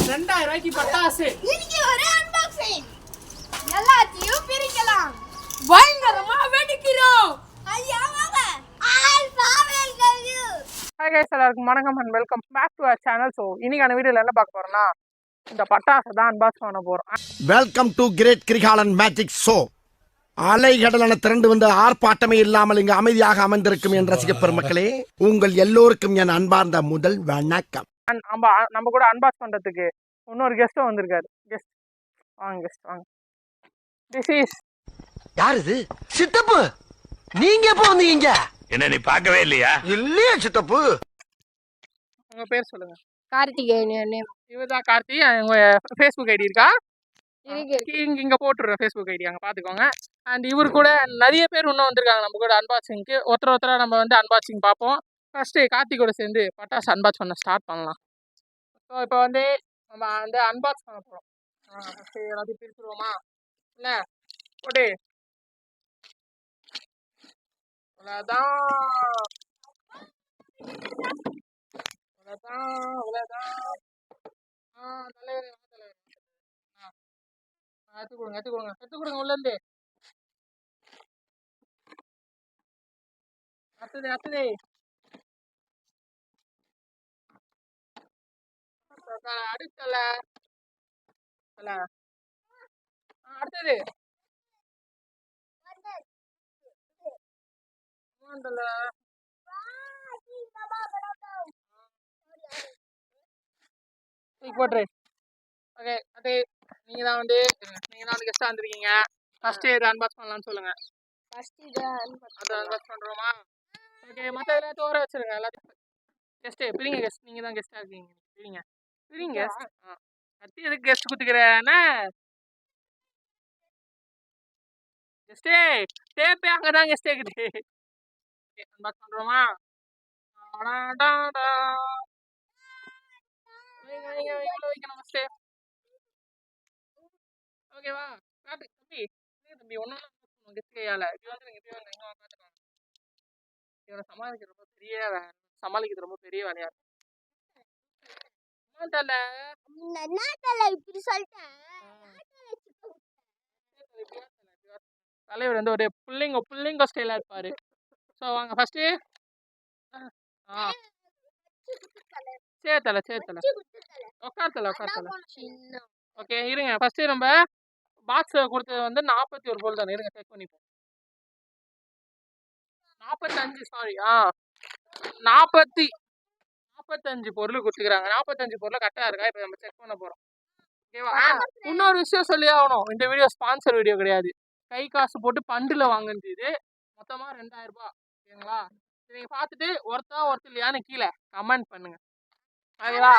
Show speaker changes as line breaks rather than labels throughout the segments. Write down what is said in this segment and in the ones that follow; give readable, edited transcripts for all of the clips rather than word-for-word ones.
2000 ரூபாய்க்கு பட்டாசு.
இன்னைக்கு ஒரு அன்பாக்சிங். எல்லாத்தையும் பிரிக்கலாம்.
பயங்கரமா வெடிக்கிறோம்.
ஐயா வாங்க. Alpha welcome you.
Hi guys, எல்லாருக்கும் வணக்கம் and welcome back to our channel. So இன்னைக்கான வீடியோவில் என்ன பார்க்க போறோம்னா இந்த பட்டாசை தான் அன்பாக்ஸ் பண்ண போறோம்.
Welcome to great Kirikalan magic show. அலைகடலான திரண்டு வந்து ஆர்ப்பாட்டமே இல்லாமல் இங்கு அமைதியாக அமர்ந்திருக்கும் என் ரசிக பெருமக்களே, உங்கள் எல்லோருக்கும் என் அன்பார்ந்த முதல் வணக்கம்.
நம்ம கூட அன்பாக்ஸ் பண்றதுக்கு இன்னொரு கெஸ்ட்டும் வந்திருக்காரு. கெஸ்ட் வாங்க. திஸ் இஸ்
யார் இது? சித்தப்பு. நீங்க எப்போ வந்தீங்க?
என்ன நீ பார்க்கவே இல்லையா?
இல்லையே சித்தப்பு.
உங்க பேர் சொல்லுங்க.
கார்த்திகேயன்.
இவர்தான் கார்த்தி. உங்க ஃபேஸ்புக் ஐடி இருக்கா? இங்க போட்டுடுறேன் ஃபேஸ்புக் ஐடி, அங்கே பார்த்துக்கோங்க. அண்ட் இவர் கூட நிறைய பேர் இன்னும் வந்திருக்காங்க நம்ம கூட அன்பாக்சிங்க்கு. ஒருத்தராக நம்ம வந்து அன்பாக்சிங் பார்ப்போம். ஃபர்ஸ்ட்டு கார்த்தி கூட சேர்ந்து பட்டாசு அன்பாக்ஸ் பண்ண ஸ்டார்ட் பண்ணலாம். ஸோ இப்போ வந்து நம்ம வந்து அன்பாக்ஸ் பண்ண போகிறோம். ஃபஸ்ட்டு எல்லாத்தையும் பிரிச்சுருவோமா? இல்லை போட்டு அவ்வளோதான். தலைவர் எடுத்து கொடுங்க உள்ளேருந்து. அடுத்தது அடுத்தல அடுத்தது போட்டுரு. ஓகே, அது நீங்கள் தான் வந்து கெஸ்ட்டாக வந்திருக்கீங்க. ஃபஸ்ட்டு இதை அன்பாக்ஸ் பண்ணலான்னு சொல்லுங்கள். அதை அன்பாக்ஸ் பண்ணுறோமா? ஓகே, மற்ற எல்லாத்தையும் தோற வச்சுருங்க. எல்லாத்தையும் கெஸ்ட்டு பிரிங்க. கெஸ்ட் நீங்கள் தான் கெஸ்ட்டாக இருக்கீங்க. பிரிங்க கெஸ்ட். அடுத்து எதுக்கு கெஸ்ட் கொடுத்துக்கிறேன்னா கெஸ்ட்டே டேப்பே அங்கே தான் கெஸ்ட் இருக்குது. ஓகே, அன்பாக்ஸ் பண்ணுறோமா? வைக்கணும் ஃபஸ்ட்டு. ஓகேவா? காட்டு தம்பி ஒன்றும் கெஸ்ட் கையால் இப்படி வந்துருங்க. எங்கே பார்த்துக்கோங்க. இவனை சமாளிக்கிறது ரொம்ப பெரிய வேலையா இருக்கும். தலைவர் வந்து ஒரு புள்ளிங்க ஸ்டைலா இருப்பாரு. ஸோ வாங்க ஃபர்ஸ்ட் சேர்த்தல உட்கார்த்தல. ஓகே இருங்க, ஃபர்ஸ்ட் நம்ம பாக்ஸ் கொடுத்தது வந்து 41 பொருள் தானே. இருங்க செக் பண்ணிப்போம். 45 பொருள் கொடுத்துக்கிறாங்க. 45 பொருள் கரெக்டாக இருக்கா? இப்போ நம்ம செக் பண்ண போகிறோம். ஓகேவா? இன்னொரு விஷயம் சொல்லி ஆகணும், இந்த வீடியோ ஸ்பான்சர் வீடியோ கிடையாது. கை காசு போட்டு பண்டில் வாங்குறது. இது மொத்தமாக 2000 ரூபாய். ஓகேங்களா? நீங்கள் பார்த்துட்டு ஒருத்தர் இல்லையான்னு கீழே கமெண்ட் பண்ணுங்க. ஓகேவா?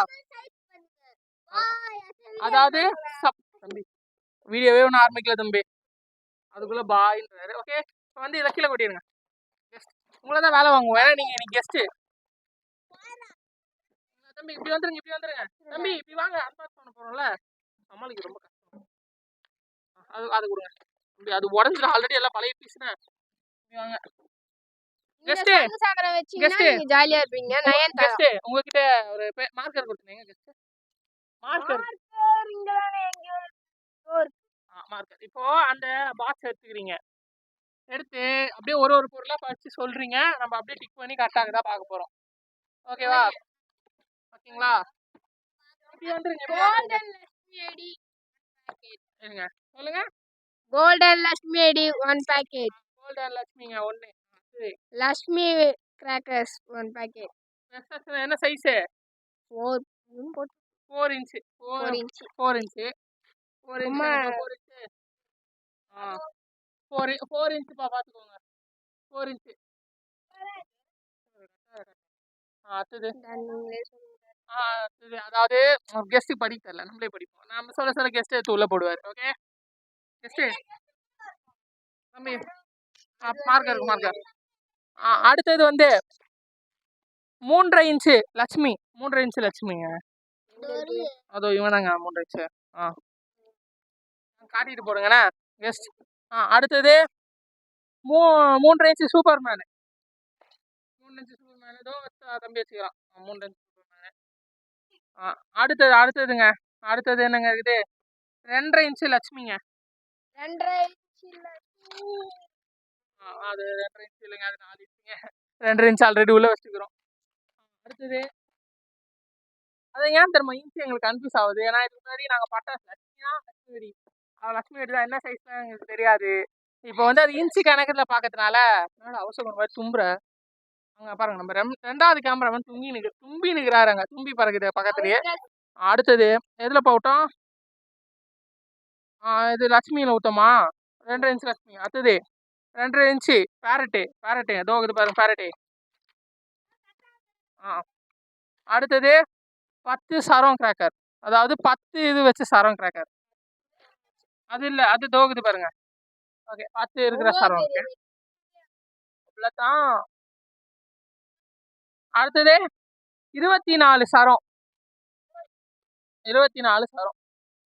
அதாவது தம்பி வீடியோவே ஒன்றும் ஆரம்பிக்கல தம்பி, அதுக்குள்ளே பாயின்றாரு. ஓகே, இப்போ வந்து இதை கீழே கொட்டிடுங்க. உங்களை தான் வேலை வாங்குவோம். ஏன்னா நீங்கள் கெஸ்ட்டு. தம்பி இப்படி வந்துருங்க. தம்பி இப்படி வாங்க. அன்பாக்ஸ் பண்ண போகிறோம்ல, சமாளிக்க ரொம்ப கஷ்டம். அது கொடுங்க தம்பி. அது உடஞ்சிடும். ஆல்ரெடி எல்லாம் பழைய பீஸ்னா. வாங்க கெஸ்ட்டு
ஜாலியா இருப்பீங்க.
கெஸ்ட்டு உங்ககிட்ட ஒரு மார்க்கர் கொடுத்துனீங்க. Guest marker. இப்போ அந்த பாக்ஸ் எடுத்துக்கிறீங்க. எடுத்து அப்படியே ஒரு பொருளாக படிச்சு சொல்றீங்க. நம்ம அப்படியே டிக் பண்ணி கரெக்டாக தான் பார்க்க போறோம். ஓகேவா? ஓகேங்களா? இப்படி வந்துருங்க. சொல்லுங்க.
Golden Lakshmi ID 1 packet.
Golden லட்சுமிங்க 1.
Lakshmi crackers 1 packet.
என்ன சைஸ்?
4
இன்ச்சு.
4 inch.
4 இன்ச்சு பார்த்துக்கோங்க. 4 இன்ச்சு. அடுத்தது அதாவது கெஸ்ட் படிக்க தெரியல, நம்மளே படிப்போம். நம்ம சொல்ல கெஸ்ட் எடுத்து உள்ள போடுவார். ஓகே கெஸ்ட் தம்பி மார்க்கர். அடுத்தது வந்து 3.5 இன்ச்சு லட்சுமி. 3.5 இன்ச்சு லட்சுமிங்க. அதோ இவனாங்க 3 இன்ச்சு. காட்டிட்டு போடுங்கண்ணா கெஸ்ட். அடுத்தது 3.5 இன்ச்சு சூப்பர்மேனு. 3 இன்ச்சு சூப்பர்மேனு ஏதோ தம்பி வச்சுக்கலாம். 3 இன்ச்சு சூப்பர்மேனு. அடுத்ததுங்க அடுத்தது என்னங்க இருக்குது 2.5 இன்ச்சு லட்சுமிங்க.
2.5 இன்ச்
அது 2.5 இன்ச்சு இல்லைங்க, அது 4 இன்ச்சுங்க. 2.5 இன்ச் ஆல்ரெடி உள்ள வச்சுக்கிறோம். அடுத்தது அது ஏன் தெரியுமா இன்ச்சு எங்களுக்கு கன்ஃபியூஸ் ஆகுது, ஏன்னா இதுக்கு முன்னாடி நாங்கள் பட்டாசு லட்சுமியா லட்சுமி வெடி லட்சுமி வெடி தான் என்ன சைஸ்லாம் எங்களுக்கு தெரியாது. இப்போ வந்து அது இன்ச்சு கணக்கில் பார்க்கறதுனால அவசரம் ஒரு மாதிரி தும்புற அங்கே பாருங்க நம்ம 2வது கேமராமேன் தும்பி நிற்கிறாருங்க, தும்பி பறக்குது பக்கத்துலேயே. அடுத்தது எதில் போட்டோம், இது லட்சுமியில் ஊற்றமா 2.5 இன்ச்சு லட்சுமி. அடுத்தது 2.5 இன்ச்சு பேரட்டு ஏதோ இது பாருங்க பேரட்டு. அடுத்தது 10 சரம் கிராக்கர், அதாவது 10 இது வச்சு சரம் கிராக்கர். அது இல்லை, அது தோகுது பாருங்க. ஓகே 10 இருக்கிற சரம். ஓகே இவ்வளோதான். அடுத்தது 24 சரம். 24 சரம்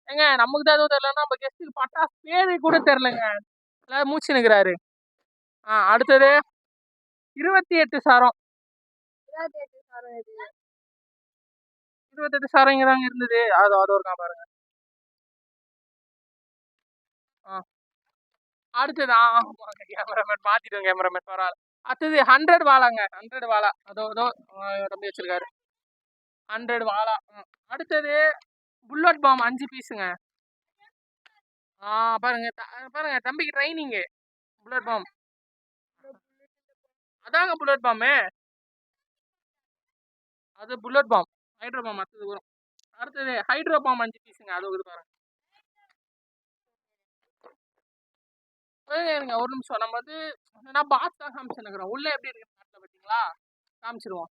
ஏங்க நமக்கு தான் எதுவும் தெரியலன்னா நம்ம கெஸ்ட்டுக்கு பட்டாசு பேரு கூட தெரிலங்க, எல்லாம் மூச்சு நிற்கிறாரு. அடுத்தது 28 சரம். 28 சரம் இங்கே தாங்க இருந்தது, அது ஒரு பாருங்க. அடுத்தது கேமராமேன் மாற்றிட்டோம், கேமராமேன் பரவாயில்ல. அடுத்தது 100 வாழாங்க, 100 வாழா அதோ தம்பி வச்சிருக்காரு 100 வாழா. அடுத்தது புல்லட் பாம் 5 பீஸுங்க. பாருங்க பாருங்க தம்பிக்கு ட்ரைனிங்கு. புல்லட் பாம் அதாங்க புல்லட் பாம்பு, அது புல்லட் பாம். ஹைட்ரோ பாம் அடுத்தது வரும். அடுத்தது ஹைட்ரோ பாம் 5 பீஸுங்க, அது இது பாருங்க. இருங்க ஒரு நிமிஷம், நம்ம வந்து நான் பாக்ஸ் தான் காமிச்சுருக்கிறோம், உள்ள எப்படி இருக்கு பார்த்தீங்களா, காமிச்சிருவோம்.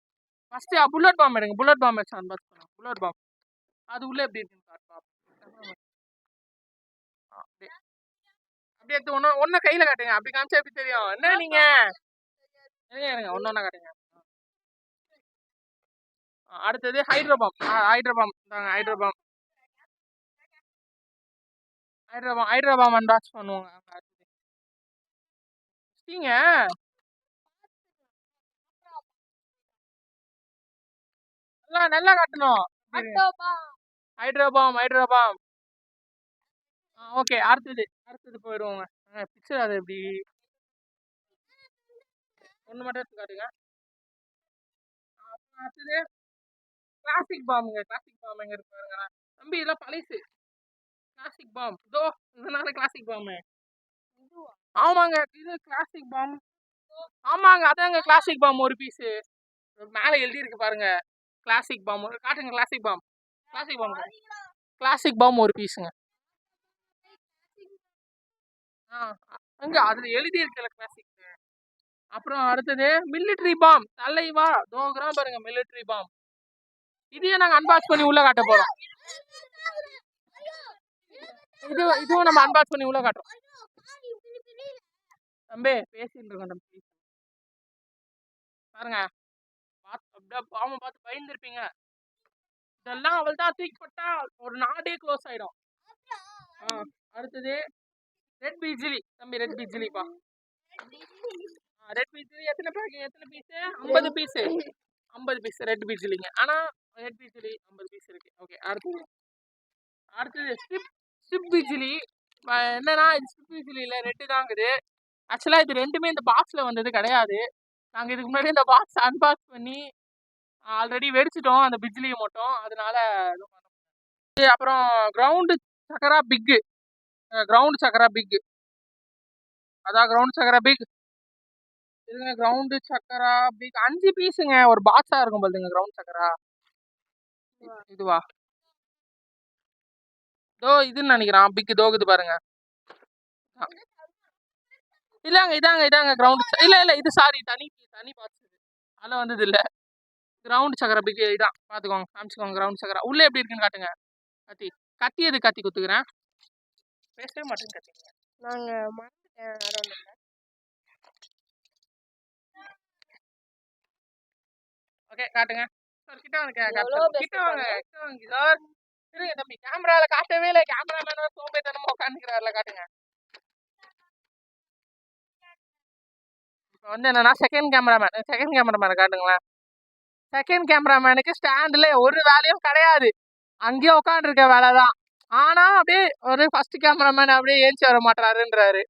ஃபர்ஸ்ட் புல்லட் பாம் எடுங்க, புல்லட் பாம் வச்சு அன்பாக்ஸ் பண்ணுவோம். புல்லட் பாம் அது உள்ள எப்படி இருக்குன்னு பார்ப்போம். அப்படியே எடுத்து ஒன்று கையில் காட்டுங்க, அப்படி காமிச்சா எப்படி தெரியும் என்ன நீங்க இருங்க ஒன்னொன்னா காட்டுங்க. அடுத்தது ஹைட்ரோ பாம் தாங்க, ஹைட்ரோ பாம் அன்பாக்ஸ் பண்ணுவோங்க. நல்லா காட்டணும். Hydro bomb okay. அடுத்தது போயிடுவோங்க. பிக்சர் அது எப்படி ஒன்று மட்டும் எடுத்து காட்டுங்க. அடுத்தது கிளாசிக் பாம்புங்க, எங்க இருக்கு பாருங்க தம்பி, இதெல்லாம் பழசு. கிளாசிக் பாம் இதோ இதனால கிளாசிக் பாம்பு. ஆமாங்க இது கிளாசிக் பாம், ஆமாங்க அதாங்க கிளாசிக் பாம் ஒரு பீஸு. மேலே எழுதி இருக்கு பாருங்க கிளாசிக் பாம், காட்டுங்க கிளாசிக் பாம். கிளாசிக் பாம் ஒரு பீஸுங்க. அங்க அதுல எழுதி இருக்கல கிளாசிக். அப்புறம் அடுத்தது மிலிட்ரி பாம் தலைவா, தோகுறான் பாருங்க மிலிட்ரி பாம். இதையும் நாங்க அன்பாக்ஸ் பண்ணி உள்ள காட்ட போறோம். இதுவும் நம்ம அன்பாக்ஸ் பண்ணி உள்ள காட்டுறோம். தம்பி பேசிட்டு இருக்கோம் தம்பி, பாருங்க அப்படியே பாம்பை பார்த்து பயந்துருப்பீங்க. இதெல்லாம் அவள் தான் தூக்கி போட்டா ஒரு நாடே க்ளோஸ் ஆயிடும். அடுத்தது ரெட் பிஜிலி தம்பி, ரெட் பிஜிலிப்பா. ரெட் பிஜிலி எத்தனை பீஸ்? 50 பீஸ். 50 பீஸ் ரெட் பிஜிலிங்க. ஆனா ரெட் பிஜிலி 50 பீஸ் இருக்கு. ஓகே அடுத்தது ஸ்ட்ரிப் பிஜிலி. என்னன்னா ஸ்ட்ரிப் பிஜிலியில ரெட்டு தாங்குது. ஆக்சுவலா இது ரெண்டுமே இந்த பாக்ஸ்ல வந்தது கிடையாது. நாங்க இதுக்கு முன்னாடி இந்த பாக்ஸ் அன்பாக்ஸ் பண்ணி ஆல்ரெடி வெடிச்சிட்டோம் அந்த பிஜிலியை மட்டும், அதனால அப்புறம் கிரவுண்டு சக்கரா பிக்கு, அதான் கிரவுண்ட் சக்கரா பிக் இதுங்க. கிரவுண்டு சக்கரா பிக் 5 பீஸுங்க, ஒரு பாக்ஸா இருக்கும் போதுங்க கிரவுண்ட் சக்கரா. இதுவா இதுன்னு நினைக்கிறான் பிக், தோகுது பாருங்க. இதாங்க கிரவுண்ட். இல்ல இது சாரி, தனி பாக்ஸ், அதெல்லாம் வந்தது இல்ல. கிரவுண்ட் சக்கரா பிக் இதான், பாத்துக்கோங்க காமிச்சுக்கோங்க. கிரவுண்ட் சக்கரா உள்ள எப்படி இருக்குன்னு காட்டுங்க. கத்தி குத்துக்கிறேன், பேசவே மாட்டேன்னு கத்திங்க. நாங்க ஓகே காட்டுங்க சார், கிட்ட வாங்க சார். இருங்க தம்பி, கேமரால காட்டவே இல்லை, கேமராமேன் சோம்பேத்தனமா உட்காந்துக்கிறாருல, காட்டுங்க. இப்போ வந்து என்னன்னா செகண்ட் கேமராமேன் காட்டுங்களேன். செகண்ட் கேமராமேனுக்கு ஸ்டாண்டில் ஒரு வேலையும் கிடையாது. அங்கேயே உட்காந்துருக்க வேலை தான். ஆனால் அப்படியே ஒரு ஃபர்ஸ்ட் கேமராமேன் அப்படியே ஏஞ்சி வர மாட்டாருன்றாரு.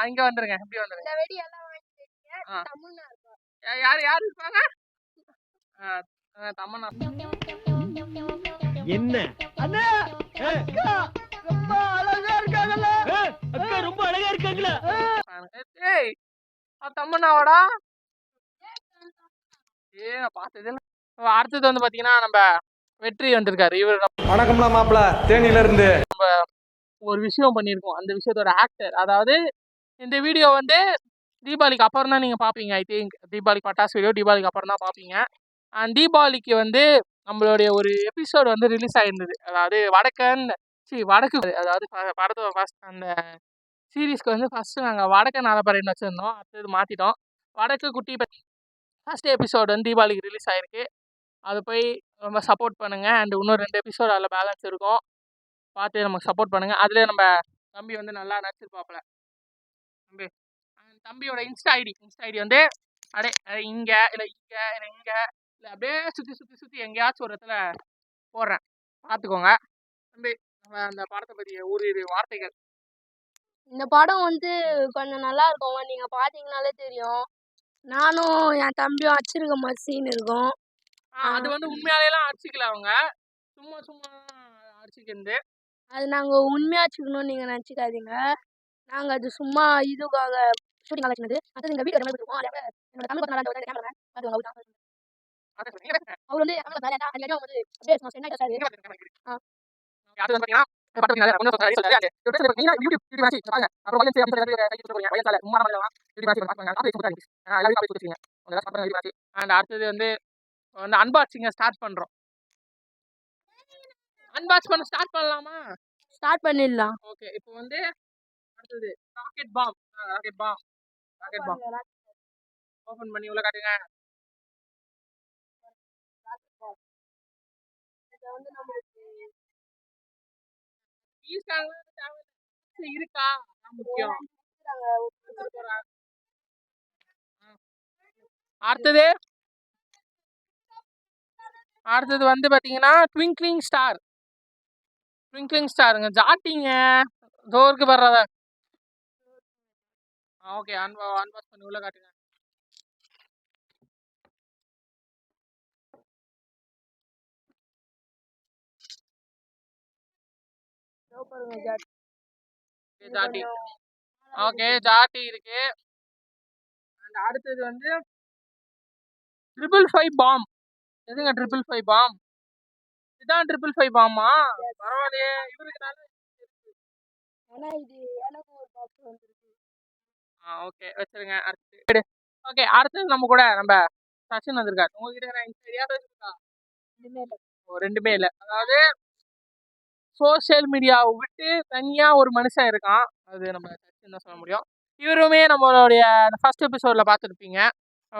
இங்கே வந்துருங்க, இப்படி வந்துருங்க. யார் யார் இருப்பாங்க? தமன்னா.
என்ன அண்ணா அக்கா ரொம்ப அழகா இருக்காங்கல்ல அக்கா ரொம்ப அழகா இருக்காங்களா
ஏய் தமன்னாவோடா நான் பார்த்தது இல்லை. அடுத்தது வந்து பார்த்தீங்கன்னா நம்ம வெற்றி வந்திருக்காரு. இவர்
வணக்கம்லாம் மாப்பிள்ள தேனியில இருந்து
ஒரு விஷயம் பண்ணியிருக்கோம். அந்த விஷயத்தோட ஆக்டர். அதாவது இந்த வீடியோ வந்து தீபாவளிக்கு அப்புறம் தான் நீங்கள் பார்ப்பீங்க. ஐ திங்க் தீபாவளிக்கு பட்டாசு வீடியோ தீபாவளிக்கு அப்புறம் தான் பார்ப்பீங்க. அண்ட் தீபாவளிக்கு வந்து நம்மளுடைய ஒரு எபிசோடு வந்து ரிலீஸ் ஆகிருந்தது. அதாவது வடக்கு அதாவது படத்தோட ஃபர்ஸ்ட் அந்த சீரீஸ்க்கு வந்து ஃபஸ்ட்டு நாங்கள் வடக்கு நாதப்பறைன்னு வச்சுருந்தோம். அடுத்தது மாற்றிட்டோம். வடக்கு குட்டி ஃபஸ்ட் எபிசோடு வந்து தீபாவளிக்கு ரிலீஸ் ஆகிருக்கு. அது போய் ரொம்ப சப்போர்ட் பண்ணுங்கள். அண்ட் இன்னும் 2 எபிசோடு அதில் பேலன்ஸ் இருக்கும். பார்த்து நமக்கு சப்போர்ட் பண்ணுங்கள். அதில் நம்ம தம்பி வந்து நல்லா நடிச்சிருப்பாப்புல. தம்பியோட இன்ஸ்டா ஐடி வந்து அப்படியே இங்கே இல்லை அப்படியே சுற்றி எங்கேயாச்சும் ஒரு இடத்துல போடுறேன், பார்த்துக்கோங்க. தம்பி நம்ம அந்த படத்தை பற்றி ஓரிரு வார்த்தைகள்.
இந்த படம் வந்து கொஞ்சம் நல்லா இருக்குங்க. நீங்க பாத்தீங்கன்னாலே தெரியும். நானும் என் தம்பியும் அடிச்சிருக்க மாதிரி சீன் இருக்கும்.
அது வந்து உண்மையாலேலாம் அடிச்சிக்கல, அவங்க சும்மா அடிச்சிக்கிறது.
அது நாங்க உண்மையா வச்சுக்கணும்னு நீங்க நினைச்சுக்காதீங்க. நாங்க அது சும்மா இதுக்காக ஷூட்டிங் வச்சுனது. அடுத்து எங்க வீட்டு இருக்கும். என்னோட தமிழ் படம் கேமரா பார்த்துக்கோங்க. அவர் வந்து அடிக்கடி வந்து அப்படியே சென்னை சார்.
அது வந்து பார்த்தீங்கன்னா அடுத்தது வந்து அன்பாக்சிங்க ஸ்டார்ட் பண்றோம். அன்பாக்ஸ் பண்ண ஸ்டார்ட் பண்ணலாமா?
ஸ்டார்ட் பண்ணிடலாம்.
ஓகே. இப்போ வந்து அடுத்தது ராக்கெட் பாம் ஓபன் பண்ணி உள்ள காட்டுங்க. இருக்கா முக்கியம். அடுத்தது வந்து பாத்தீங்கன்னா ட்விங்க்லிங் ஸ்டாருங்க ஜாட்டிங்க டோருக்கு வர்றத. ஓகே. அன்பாக்ஸ் பண்ணி உள்ள காட்டுங்க. ஜாட்டி. ஓகே, ஜாட்டி இருக்கு. அடுத்தது வந்து 555 பாம். எதுங்க 555 பாம்? இதான் 555 பாமா? பரவாயில்லையே. இவருக்கு நல்ல ஓகே வச்சிருங்க. அடுத்து ஓகே. அடுத்தது நம்ம கூட நம்ம சச்சின் வந்திருக்காரு. உங்ககிட்ட சரியா பேசுறா? ரெண்டுமே இல்லை. அதாவது சோசியல் மீடியாவை விட்டு தனியாக ஒரு மனுஷன் இருக்கான். அது நம்ம சச்சின் தான் சொல்ல முடியும். இவருமே நம்மளுடைய ஃபர்ஸ்ட் எபிசோடில் பார்த்துருப்பீங்க.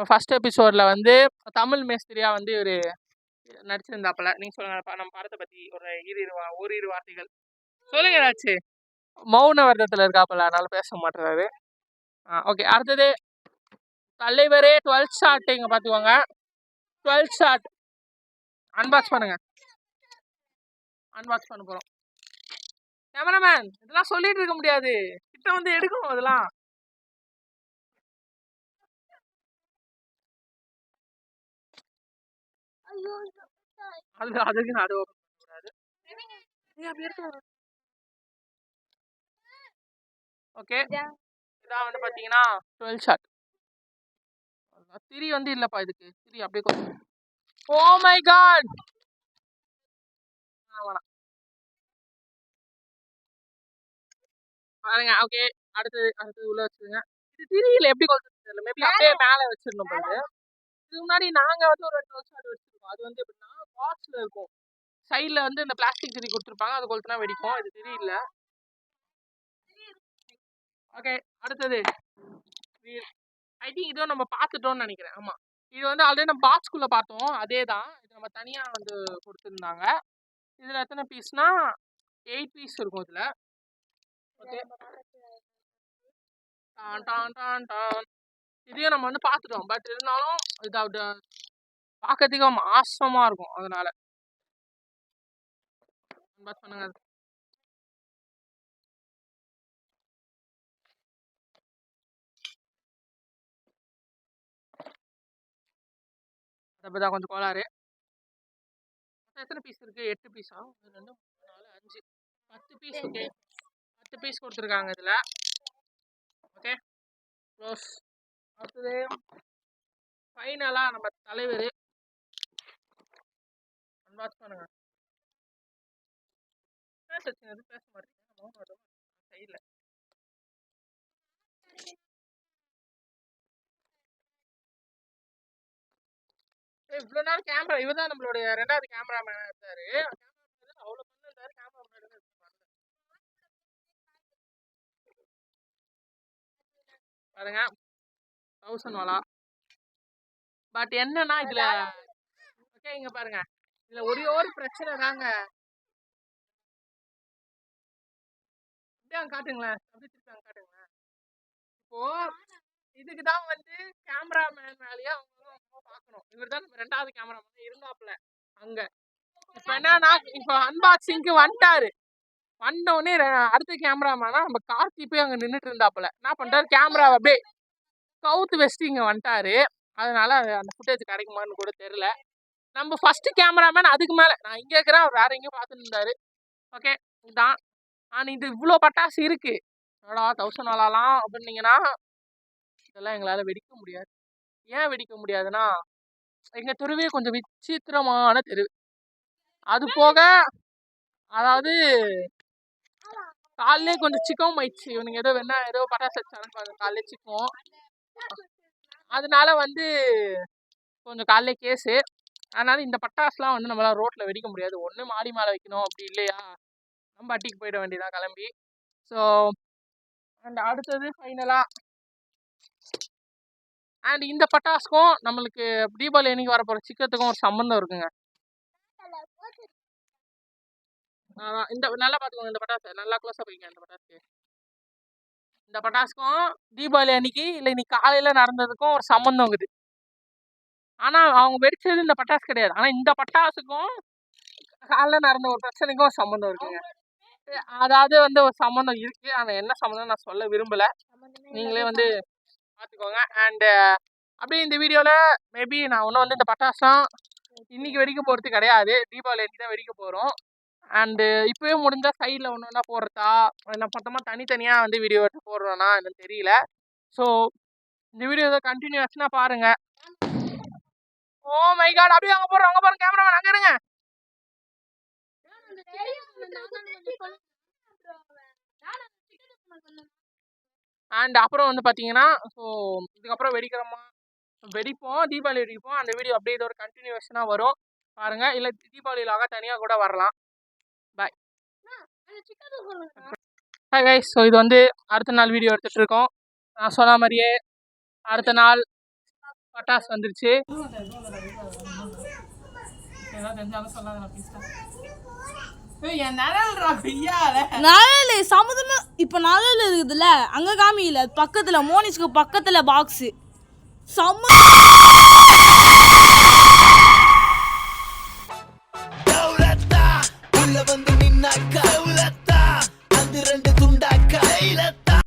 ஃபர்ஸ்ட் எபிசோடில் வந்து தமிழ் மேஸ்திரியா வந்து இவர் நடிச்சிருந்தாப்புல. நீங்கள் சொல்லுங்க நம்ம படத்தை பற்றி ஓரிரு வார்த்தைகள் சொல்லுங்க. ஏதாச்சு மௌன வர்க்கத்தில் இருக்காப்புல, அதனால பேச மாட்டுறாரு. ஓகே. அடுத்தது தலைவரே 12 ஷாட். இங்கே பார்த்துக்கோங்க. 12 ஷாட் அன்பாக்ஸ் பண்ணுங்க. அன்பாக்ஸ் பண்ண போகிறோம். கேமராமேன் இதெல்லாம் சொல்லிட்டு இருக்க முடியாது, கிட்ட வந்து எடுக்கணும். அதெல்லாம் அதுக்கு அது ஓபன் பண்ணக்கூடாது. ஓகே. இதான் வந்து பார்த்தீங்கன்னா 12 ஷாட். திரி வந்து இல்லைப்பா, இதுக்கு திரி அப்படியே கொஞ்சம். Oh my god. பாருங்க. ஓகே. அடுத்தது உள்ள வச்சுருங்க. இது திரியில எப்படி கொளுத்துறது தெரியல. மேபி அப்படியே மேலே வச்சிடணும் போது. இதுக்கு முன்னாடி நாங்கள் வந்து ஒரு 12 ஷாட் வச்சுருக்கோம். அது வந்து எப்படின்னா பாக்ஸில் இருக்கும். சைடில் வந்து இந்த பிளாஸ்டிக் திரி கொடுத்துருப்பாங்க. அது கொளுத்துனா வெடிக்கும். இது திரி இல்லை. ஓகே. அடுத்தது ஐ திங்க் இதுவும் நம்ம பார்த்துட்டோம்னு நினைக்கிறேன். ஆமாம், இது வந்து ஆல்ரெடி நம்ம பாக்ஸ்குள்ளே பார்த்தோம். அதே தான். இது நம்ம தனியாக வந்து கொடுத்துருந்தாங்க. இதில் எத்தனை பீஸ்னா 8 பீஸ் இருக்கும் இதில். ஓகே. இதையும் நம்ம வந்து பார்த்துட்டோம். பட் இருந்தாலும் இதாவது பார்க்கறதுக்கு மாசமாக இருக்கும். அதனால அன்பாக்ஸ் பண்ணுங்க. அப்பதான் கொஞ்சம் கோளாறு. எத்தனை பீஸ் இருக்கு? 8 பீஸா? 1 2 3 4 5 10 பீஸ். ஓகே, 10 பீஸ் கொடுத்துருக்காங்க இதுல. Okay, close. அடுத்தது ஃபைனலா நம்ம தலைவர் அன்பாக்ஸ் பண்ணுங்க. பேச மாட்டேங்க சைடில். இவ்வளோ நாள் கேமரா இவர் தான் நம்மளுடைய 2வது கேமராமேன் இருந்தாரு. அவ்வளோ பண்ணிருந்தாரு. கேமரா பாருங்க 1000 வாலா. பட் என்னன்னா இதுல ஓகே இங்க பாருங்க, இதுல ஒரே ஒரு பிரச்சனை தாங்க. அப்படியே காட்டுங்களேன், அப்படியே திருப்பி காட்டுங்களேன். இப்போ இதுக்கு தான் வந்து கேமராமேன் மேலேயே அவங்க பார்க்கணும். இவர் தான் நம்ம 2வது கேமராமேன் இருந்தாப்புல அங்க. இப்போ என்னன்னா இப்போ அன்பாக்சிங்க்கு வந்துட்டாரு. வந்தோடனே அடுத்த கேமராமேனா நம்ம கார்த்தி போய் அங்கே நின்றுட்டு இருந்தாப்புல. என்ன பண்ணிட்டாரு, கேமரா அப்படியே கவுத்து வச்சுட்டு இங்கே வந்துட்டாரு. அதனால அந்த ஃபுட்டேஜ் கிடைக்குமான்னு கூட தெரில. நம்ம ஃபர்ஸ்ட் கேமராமேன் அதுக்கு மேலே நான் இங்கே இருக்கிறேன், அவர் வேற எங்கேயும் பார்த்துட்டு இருந்தாரு. ஓகே இதுதான். ஆனால் இது இவ்வளோ பட்டாசு இருக்கு. அடா 1000 வாலாலாம் அப்படின்னீங்கன்னா இதெல்லாம் எங்களால் வெடிக்க முடியாது. ஏன் வெடிக்க முடியாதுன்னா எங்கள் தெருவே கொஞ்சம் விசித்திரமான தெரு. அது போக அதாவது காலையிலே கொஞ்சம் சிக்கம் ஆயிடுச்சு. இவனுங்க ஏதோ வேணா ஏதோ பட்டாசு வச்சாங்க காலையிலே சிக்கம். அதனால வந்து கொஞ்சம் காலையிலே கேஸு. அதனால இந்த பட்டாசுலாம் வந்து நம்மளால் ரோட்டில் வெடிக்க முடியாது. ஒன்று மாடி மேலே வைக்கணும், அப்படி இல்லையா நம்ம அட்டிக்கு போயிட வேண்டியதான் கிளம்பி. ஸோ அண்ட் அடுத்தது ஃபைனலாக அண்ட் இந்த பட்டாசுக்கும் நம்மளுக்கு தீபாவளி அன்னைக்கு வரப்போகிற சிக்கத்துக்கும் ஒரு சம்மந்தம் இருக்குங்க. இந்த நல்லா பார்த்துக்கோங்க, இந்த பட்டாசு நல்லா க்ளோஸாக போய்ங்க. இந்த பட்டாசுக்கும் தீபாவளி அன்னைக்கு இல்லை இன்னைக்கு காலையில் நடந்ததுக்கும் ஒரு சம்மந்தம் இருக்குது. ஆனால் அவங்க வெடிச்சது இந்த பட்டாசு கிடையாது. ஆனால் இந்த பட்டாசுக்கும் காலையில் நடந்த ஒரு பிரச்சனைக்கும் ஒரு சம்மந்தம் இருக்குங்க. அதாவது வந்து ஒரு சம்மந்தம் இருக்குது. ஆனால் என்ன சம்மந்தம் நான் சொல்ல விரும்பலை, நீங்களே வந்து பார்த்துக்கோங்க. அண்டு அப்படியே இந்த வீடியோவில் மேபி நான் ஒன்றும் வந்து இந்த பட்டாசுலாம் இன்றைக்கி வெடிக்க போகிறது கிடையாது. தீபாவளி அன்றைக்கி தான் வெடிக்க போகிறோம். அண்டு இப்போவே முடிஞ்சால் சைடில் ஒன்று ஒன்றா போடுறதா இல்லை மொத்தமாக தனித்தனியாக வந்து வீடியோ எடுத்து போடுறோன்னா எனக்கு தெரியல. ஸோ இந்த வீடியோ ஏதோ கண்டினியூஸ்னா பாருங்கள். ஓ மை காட், அப்படியே அங்கே போடுறோம், அங்கே போகிறோம். கேமராமேன் அங்கே இருங்க. அண்ட் அப்புறம் வந்து பார்த்தீங்கன்னா ஸோ இதுக்கப்புறம் வெடிப்போம், தீபாவளி வெடிப்போம். அந்த வீடியோ அப்படியே இது ஒரு கண்டினியூஷனாக வரும் பாருங்கள். இல்லை தீபாவளியிலாக தனியாக கூட வரலாம். பாய். Hi guys. ஸோ இது வந்து அடுத்த நாள் வீடியோ எடுத்துகிட்டு இருக்கோம். நான் சொன்ன மாதிரியே அடுத்த நாள் பட்டாசு வந்துருச்சு.
நழல் சமுதமே இப்போ நழல் இருக்குதுல்ல அங்கே காமிக்கல, பக்கத்தில் மோனிஸ்க்கு பக்கத்தில் பாக்ஸு செம்ம